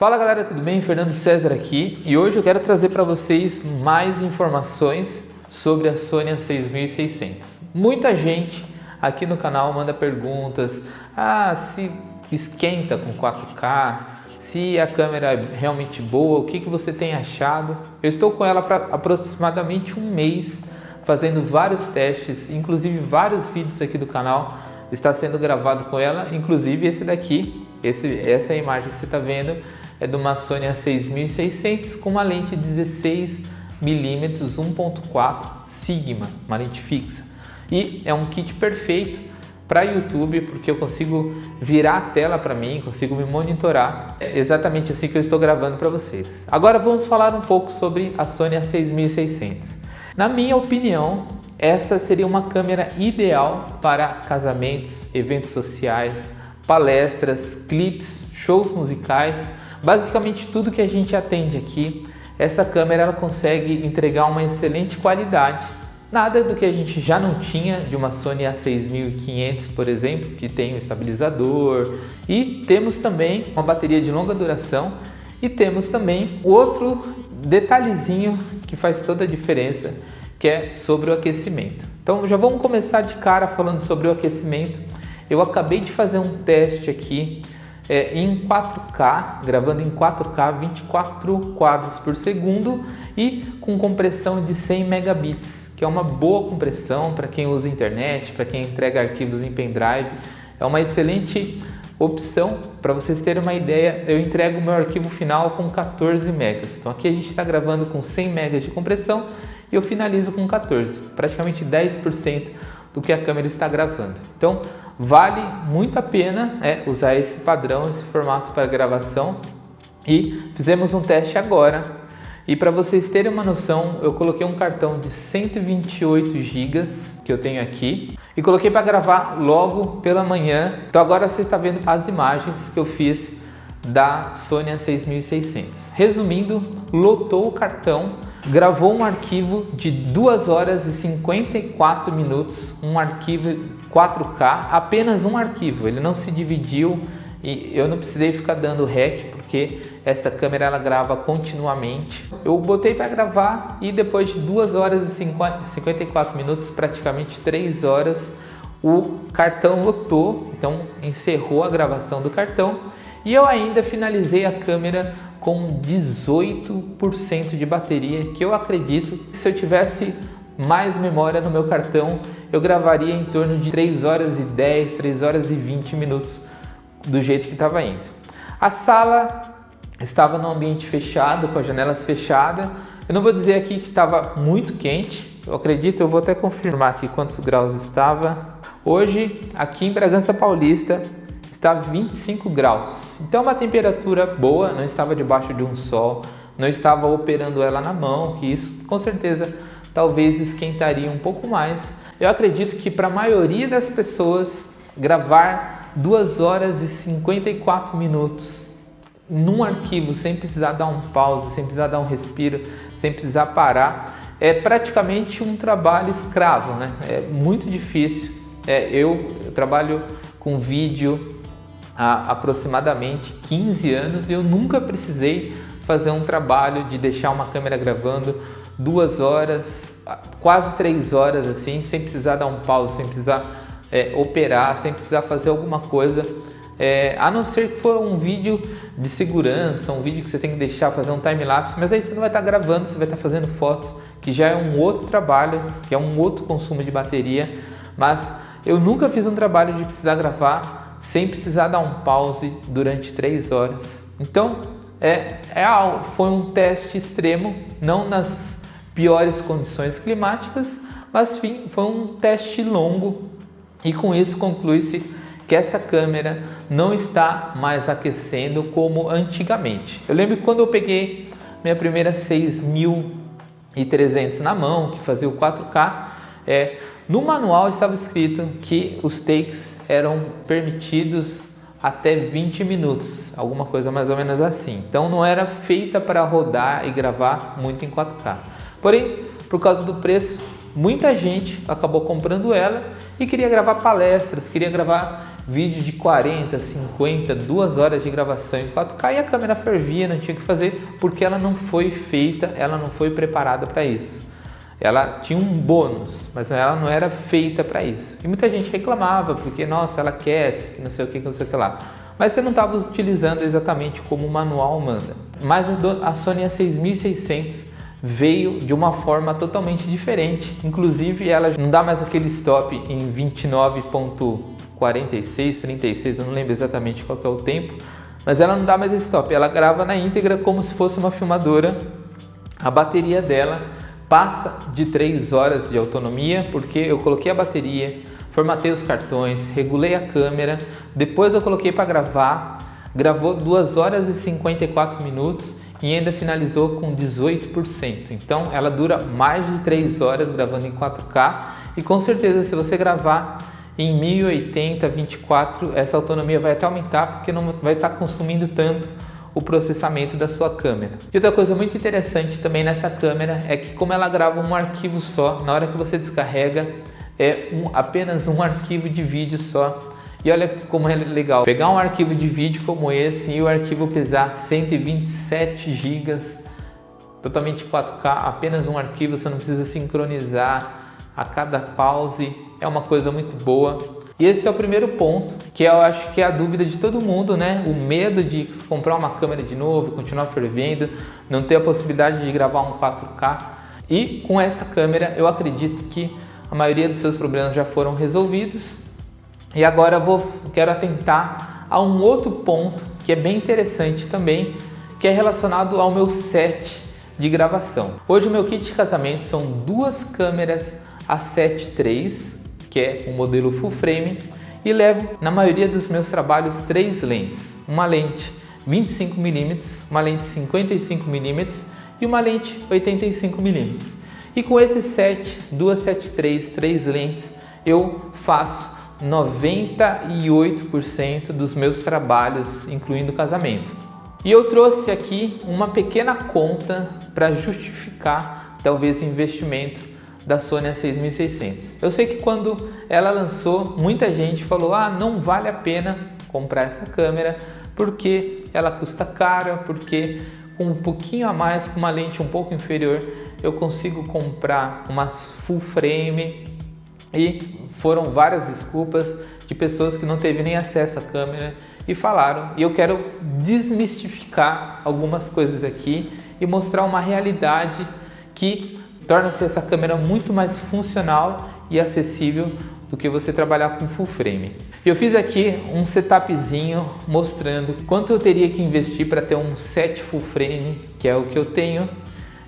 Fala galera, tudo bem? Fernando César aqui e hoje eu quero trazer para vocês mais informações sobre a Sony A6600. Muita gente aqui no canal manda perguntas, se esquenta com 4K, se a câmera é realmente boa, o que você tem achado? Eu estou com ela para aproximadamente um mês, fazendo vários testes, inclusive vários vídeos aqui do canal está sendo gravado com ela, inclusive esse daqui, essa imagem que você está vendo é de uma Sony A6600 com uma lente 16mm 1.4 Sigma, uma lente fixa. E é um kit perfeito para YouTube, porque eu consigo virar a tela para mim, consigo me monitorar. É exatamente assim que eu estou gravando para vocês. Agora vamos falar um pouco sobre a Sony A6600. Na minha opinião, essa seria uma câmera ideal para casamentos, eventos sociais, palestras, clipes, shows musicais. Basicamente tudo que a gente atende aqui, essa câmera ela consegue entregar uma excelente qualidade. Nada do que a gente já não tinha de uma Sony A6500, por exemplo, que tem um estabilizador. E temos também uma bateria de longa duração e temos também outro detalhezinho que faz toda a diferença, que é sobre o aquecimento. Então já vamos começar de cara falando sobre o aquecimento. Eu acabei de fazer um teste aqui em 4K, gravando em 4K, 24 quadros por segundo e com compressão de 100 megabits, que é uma boa compressão para quem usa internet, para quem entrega arquivos em pendrive. É uma excelente opção. Para vocês terem uma ideia, eu entrego o meu arquivo final com 14 megas. Então aqui a gente está gravando com 100 megas de compressão e eu finalizo com 14, praticamente 10% do que a câmera está gravando. Então vale muito a pena usar esse padrão, esse formato para gravação. E fizemos um teste agora. E para vocês terem uma noção, eu coloquei um cartão de 128 GB que eu tenho aqui e coloquei para gravar logo pela manhã. Então agora você está vendo as imagens que eu fiz da Sony A6600. Resumindo, lotou o cartão, gravou um arquivo de 2 horas e 54 minutos, um arquivo 4K, apenas um arquivo, ele não se dividiu e eu não precisei ficar dando REC porque essa câmera ela grava continuamente. Eu botei para gravar e depois de 2 horas e 54 minutos, praticamente 3 horas, o cartão lotou, então encerrou a gravação do cartão e eu ainda finalizei a câmera com 18% de bateria, que eu acredito que se eu tivesse mais memória no meu cartão, eu gravaria em torno de 3 horas e 10, 3 horas e 20 minutos do jeito que estava indo. A sala estava num ambiente fechado, com as janelas fechadas. Eu não vou dizer aqui que estava muito quente, eu acredito, eu vou até confirmar aqui quantos graus estava. Hoje, aqui em Bragança Paulista, está 25 graus, então uma temperatura boa, não estava debaixo de um sol, não estava operando ela na mão, que isso com certeza talvez esquentaria um pouco mais. Eu acredito que para a maioria das pessoas gravar 2 horas e 54 minutos num arquivo sem precisar dar um pause, sem precisar dar um respiro, sem precisar parar, é praticamente um trabalho escravo, né? É muito difícil. Eu trabalho com vídeo há aproximadamente 15 anos e eu nunca precisei fazer um trabalho de deixar uma câmera gravando 2 horas, quase 3 horas assim, sem precisar dar um pause, sem precisar operar, sem precisar fazer alguma coisa, a não ser que for um vídeo de segurança, um vídeo que você tem que deixar fazer um time-lapse, mas aí você não vai estar gravando, você vai estar fazendo fotos, que já é um outro trabalho, que é um outro consumo de bateria, mas eu nunca fiz um trabalho de precisar gravar sem precisar dar um pause durante 3 horas. Então, foi um teste extremo, não nas piores condições climáticas, mas foi um teste longo e com isso conclui-se que essa câmera não está mais aquecendo como antigamente. Eu lembro que quando eu peguei minha primeira 6300 na mão, que fazia o 4K, no manual estava escrito que os takes eram permitidos até 20 minutos, alguma coisa mais ou menos assim. Então não era feita para rodar e gravar muito em 4K. Porém, por causa do preço, muita gente acabou comprando ela e queria gravar palestras, queria gravar vídeo de 40, 50, 2 horas de gravação em 4K e a câmera fervia, não tinha o que fazer, porque ela não foi feita, ela não foi preparada para isso. Ela tinha um bônus, mas ela não era feita para isso. E muita gente reclamava, porque, nossa, ela aquece, que não sei o que, não sei o que lá. Mas você não estava utilizando exatamente como o manual manda. Mas a Sony A6600 veio de uma forma totalmente diferente. Inclusive, ela não dá mais aquele stop em 29.46, 36, eu não lembro exatamente qual que é o tempo. Mas ela não dá mais esse stop, ela grava na íntegra como se fosse uma filmadora. A bateria dela passa de 3 horas de autonomia, porque eu coloquei a bateria, formatei os cartões, regulei a câmera, depois eu coloquei para gravar, gravou 2 horas e 54 minutos e ainda finalizou com 18%. Então ela dura mais de 3 horas gravando em 4K e com certeza se você gravar em 1080, 24, essa autonomia vai até aumentar porque não vai estar consumindo tanto o processamento da sua câmera. E outra coisa muito interessante também nessa câmera é que como ela grava um arquivo só, na hora que você descarrega é apenas um arquivo de vídeo só. E olha como é legal, pegar um arquivo de vídeo como esse e o arquivo pesar 127 GB, totalmente 4K, apenas um arquivo, você não precisa sincronizar a cada pause, é uma coisa muito boa. E esse é o primeiro ponto, que eu acho que é a dúvida de todo mundo, né? O medo de comprar uma câmera de novo, continuar fervendo, não ter a possibilidade de gravar um 4K. E com essa câmera eu acredito que a maioria dos seus problemas já foram resolvidos. E agora quero atentar a um outro ponto que é bem interessante também, que é relacionado ao meu set de gravação. Hoje o meu kit de casamento são 2 câmeras A7 III, que é o modelo full frame, e levo na maioria dos meus trabalhos 3 lentes, uma lente 25mm, uma lente 55mm e uma lente 85mm. E com esse set, 2 7 III, 3 lentes, eu faço 98% dos meus trabalhos, incluindo o casamento. E eu trouxe aqui uma pequena conta para justificar talvez o investimento da Sony A6600. Eu sei que quando ela lançou, muita gente falou: ah, não vale a pena comprar essa câmera porque ela custa cara, porque com um pouquinho a mais, com uma lente um pouco inferior, eu consigo comprar uma full frame. E foram várias desculpas de pessoas que não teve nem acesso à câmera e falaram. E eu quero desmistificar algumas coisas aqui e mostrar uma realidade que torna-se essa câmera muito mais funcional e acessível do que você trabalhar com full frame. Eu fiz aqui um setupzinho mostrando quanto eu teria que investir para ter um set full frame, que é o que eu tenho,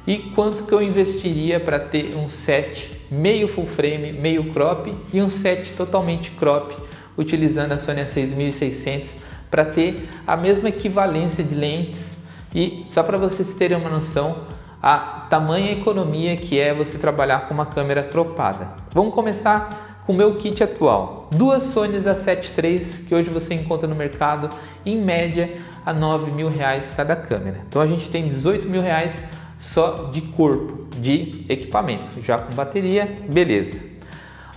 e quanto que eu investiria para ter um set meio full frame, meio crop e um set totalmente crop, utilizando a Sony A6600 para ter a mesma equivalência de lentes. E só para vocês terem uma noção, a tamanha economia que é você trabalhar com uma câmera cropada. Vamos começar com o meu kit atual. 2 Sony A7 III que hoje você encontra no mercado em média a R$9.000 cada câmera. Então a gente tem R$18.000 só de corpo, de equipamento, já com bateria, beleza.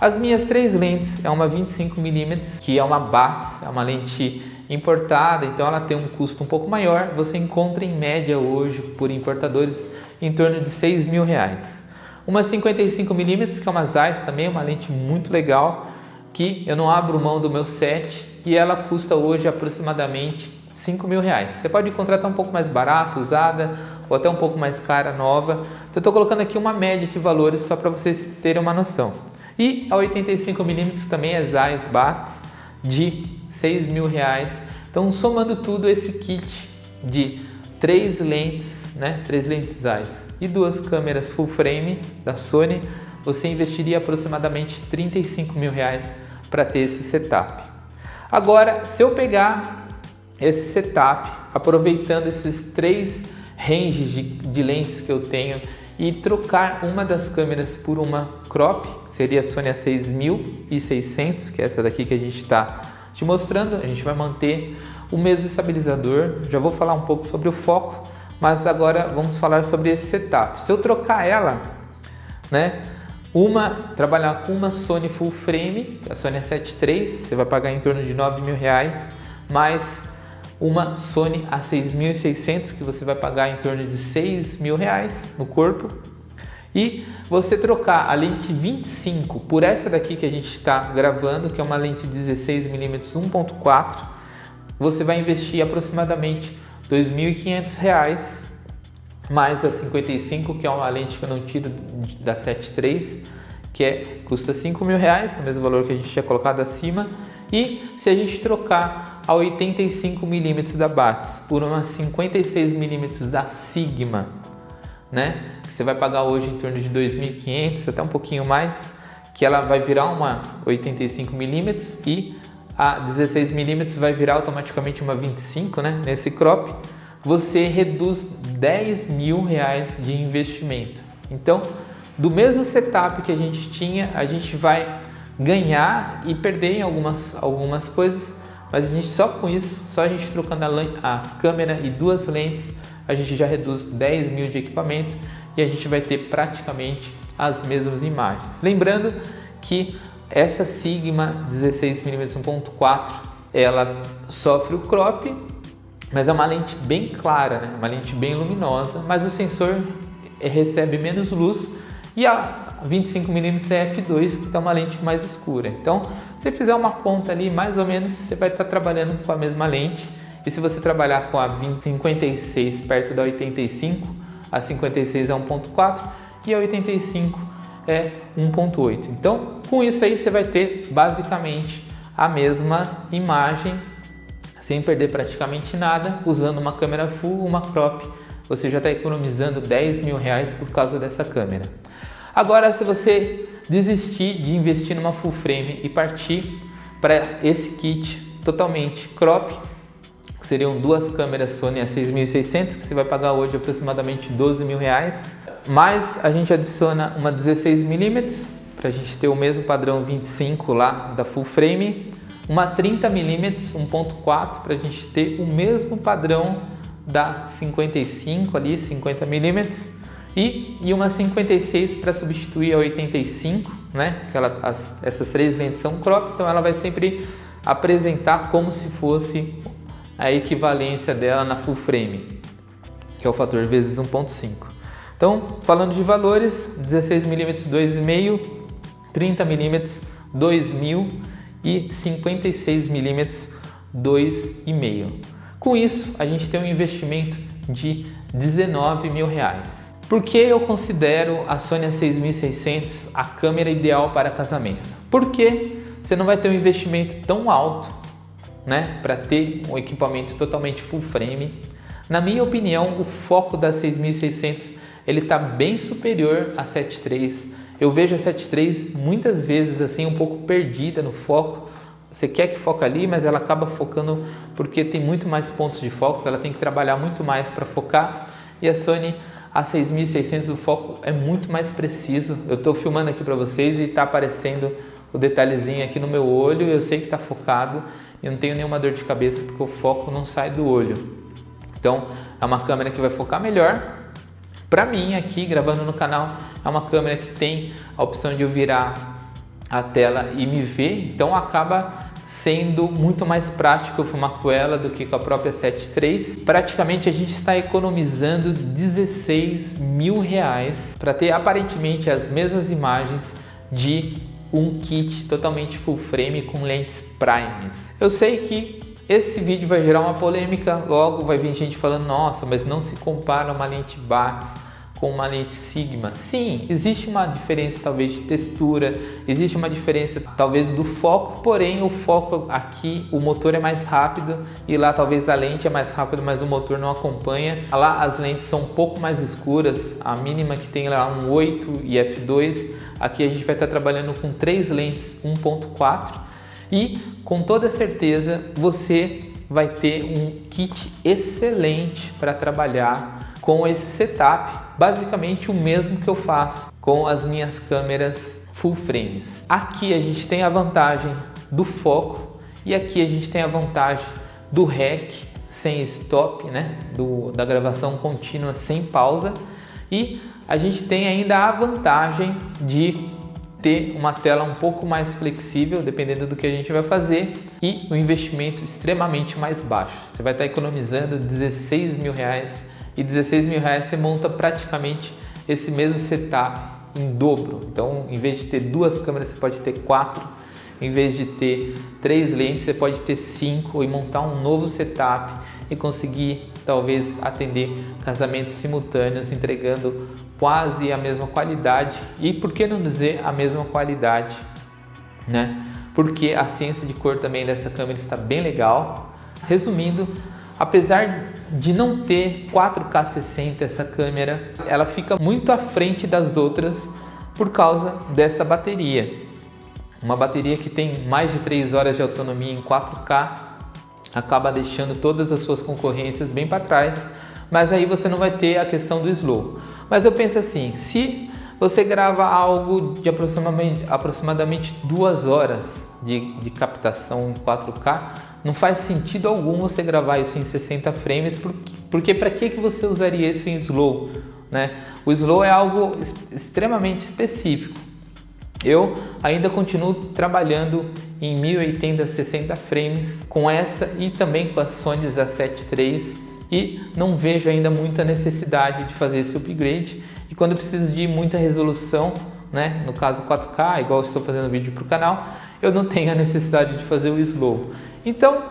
As minhas 3 lentes é uma 25mm, que é uma Bax, é uma lente importada, então ela tem um custo um pouco maior. Você encontra em média hoje por importadores em torno de R$6.000. Uma 55mm, que é uma Zeiss também, uma lente muito legal, que eu não abro mão do meu set e ela custa hoje aproximadamente R$5.000. Você pode encontrar até um pouco mais barato, usada, ou até um pouco mais cara, nova. Então eu estou colocando aqui uma média de valores só para vocês terem uma noção. E a 85mm também é Zeiss Bax de R$6.000. Então somando tudo, esse kit de 3 lentes, né, 3 lentes Zeiss e 2 câmeras full frame da Sony, você investiria aproximadamente R$35.000 para ter esse setup. Agora, se eu pegar esse setup, aproveitando esses 3 ranges de lentes que eu tenho e trocar uma das câmeras por uma crop, que seria a Sony A6600, que é essa daqui que a gente está te mostrando, a gente vai manter o mesmo estabilizador. Já vou falar um pouco sobre o foco, mas agora vamos falar sobre esse setup. Se eu trocar ela, né, trabalhar com uma Sony full frame, a Sony A7 III, você vai pagar em torno de R$9.000, mais uma Sony A6600 que você vai pagar em torno de R$6.000 no corpo. E você trocar a lente 25 por essa daqui que a gente está gravando, que é uma lente 16mm 1.4, você vai investir aproximadamente R$2.500, mais a 55, que é uma lente que eu não tiro da A7 III, que custa R$5.000, no mesmo valor que a gente tinha colocado acima. E se a gente trocar a 85mm da Batis por uma 56mm da Sigma, né, que você vai pagar hoje em torno de 2.500, até um pouquinho mais, que ela vai virar uma 85mm e a 16mm vai virar automaticamente uma 25, né, nesse crop, você reduz R$10.000 de investimento. Então, do mesmo setup que a gente tinha, a gente vai ganhar e perder em algumas coisas, mas a gente só com isso, só a gente trocando a câmera e duas lentes, a gente já reduz 10 mil de equipamento e a gente vai ter praticamente as mesmas imagens. Lembrando que essa Sigma 16mm 1.4 ela sofre o crop, mas é uma lente bem clara, né? Uma lente bem luminosa, mas o sensor recebe menos luz, e a 25mm é f2, que é uma lente mais escura. Então, se você fizer uma conta ali, mais ou menos, você vai estar trabalhando com a mesma lente. E se você trabalhar com a 56 perto da 85, a 56 é 1.4 e a 85 é 1.8. Então, com isso aí você vai ter basicamente a mesma imagem, sem perder praticamente nada, usando uma câmera full, uma crop. Você já está economizando R$10.000 por causa dessa câmera. Agora, se você desistir de investir numa full frame e partir para esse kit totalmente crop, que seriam duas câmeras Sony A6600, que você vai pagar hoje aproximadamente R$12.000, mas a gente adiciona uma 16mm para a gente ter o mesmo padrão 25 lá da full frame, uma 30mm 1.4 para a gente ter o mesmo padrão da 55 ali, 50mm, e uma 56 para substituir a 85, né? Essas três lentes são crop, então ela vai sempre apresentar como se fosse a equivalência dela na full frame, que é o fator vezes 1.5. Então, falando de valores, 16mm 2,5, 30mm 2.000 e 56mm 2,5. Com isso, a gente tem um investimento de R$19.000. Por que eu considero a Sony A6600 a câmera ideal para casamento? Porque você não vai ter um investimento tão alto, né, para ter um equipamento totalmente full frame. Na minha opinião, o foco da 6600 ele está bem superior à 7 III. Eu vejo a 7 III muitas vezes assim um pouco perdida no foco. Você quer que foque ali, mas ela acaba focando porque tem muito mais pontos de foco, ela tem que trabalhar muito mais para focar. E a Sony A6600, o foco é muito mais preciso. Eu estou filmando aqui para vocês e está aparecendo o detalhezinho aqui no meu olho. Eu sei que está focado e eu não tenho nenhuma dor de cabeça porque o foco não sai do olho. Então é uma câmera que vai focar melhor. Para mim aqui gravando no canal é uma câmera que tem a opção de eu virar a tela e me ver, então acaba sendo muito mais prático eu filmar com ela do que com a própria 7 III. Praticamente a gente está economizando R$16.000 para ter aparentemente as mesmas imagens de um kit totalmente full frame com lentes primes. Eu sei que esse vídeo vai gerar uma polêmica, logo vai vir gente falando, nossa, mas não se compara uma lente Batis com uma lente Sigma. Sim, existe uma diferença talvez de textura, existe uma diferença talvez do foco, porém o foco aqui, o motor é mais rápido e lá talvez a lente é mais rápida, mas o motor não acompanha. Lá as lentes são um pouco mais escuras, a mínima que tem lá um 8 e f2, aqui a gente vai estar trabalhando com 3 lentes 1.4 e com toda certeza você vai ter um kit excelente para trabalhar com esse setup, basicamente o mesmo que eu faço com as minhas câmeras full frames. Aqui a gente tem a vantagem do foco e aqui a gente tem a vantagem do REC sem stop, né? Da gravação contínua sem pausa, e a gente tem ainda a vantagem de ter uma tela um pouco mais flexível, dependendo do que a gente vai fazer, e um investimento extremamente mais baixo. Você vai estar economizando R$16.000, e R$16.000 você monta praticamente esse mesmo setup em dobro. Então, em vez de ter 2 câmeras, você pode ter 4. Em vez de ter 3 lentes, você pode ter 5 e montar um novo setup e conseguir talvez atender casamentos simultâneos, entregando quase a mesma qualidade e, por que não dizer, a mesma qualidade, né? Porque a ciência de cor também dessa câmera está bem legal. Resumindo, apesar de não ter 4K 60, essa câmera ela fica muito à frente das outras por causa dessa bateria. Uma bateria que tem mais de 3 horas de autonomia em 4K acaba deixando todas as suas concorrências bem para trás, mas aí você não vai ter a questão do slow. Mas eu penso assim, se você grava algo de aproximadamente 2 horas de captação em 4K, não faz sentido algum você gravar isso em 60 frames, porque para que você usaria isso em slow, né? O slow é algo extremamente específico. Eu ainda continuo trabalhando em 1080 60 frames com essa e também com a Sony A7 III e não vejo ainda muita necessidade de fazer esse upgrade. E quando eu preciso de muita resolução, né, no caso 4K, igual eu estou fazendo vídeo para o canal, eu não tenho a necessidade de fazer o slow. Então,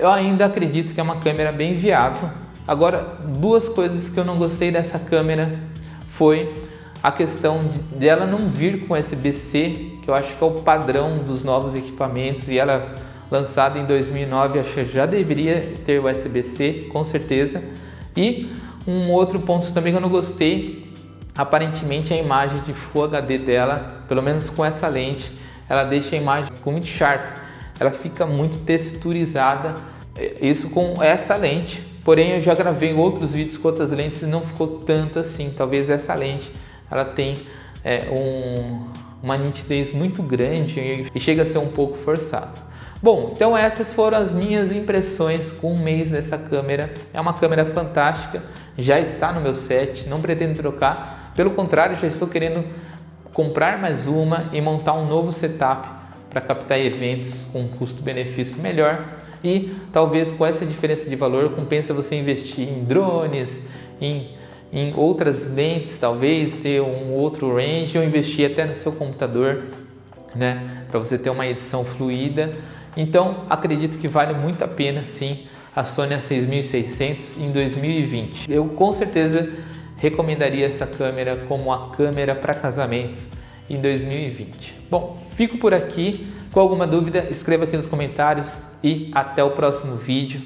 eu ainda acredito que é uma câmera bem viável. Agora, 2 coisas que eu não gostei dessa câmera foi a questão dela não vir com USB-C, que eu acho que é o padrão dos novos equipamentos, e ela lançada em 2009, acho que já deveria ter USB-C, com certeza. E um outro ponto também que eu não gostei, aparentemente a imagem de Full HD dela, pelo menos com essa lente, ela deixa a imagem muito sharp, ela fica muito texturizada, isso com essa lente. Porém, eu já gravei outros vídeos com outras lentes e não ficou tanto assim. Talvez essa lente ela tem uma nitidez muito grande e chega a ser um pouco forçado. Bom, então essas foram as minhas impressões com um mês dessa câmera. É uma câmera fantástica, já está no meu set, não pretendo trocar. Pelo contrário, já estou querendo comprar mais uma e montar um novo setup para captar eventos com um custo-benefício melhor. E talvez com essa diferença de valor compensa você investir em drones, em outras lentes, talvez ter um outro range, ou investir até no seu computador, né, para você ter uma edição fluida. Então acredito que vale muito a pena sim a Sony A6600 em 2020. Eu com certeza recomendaria essa câmera como a câmera para casamentos em 2020. Bom, fico por aqui. Com alguma dúvida, escreva aqui nos comentários e até o próximo vídeo.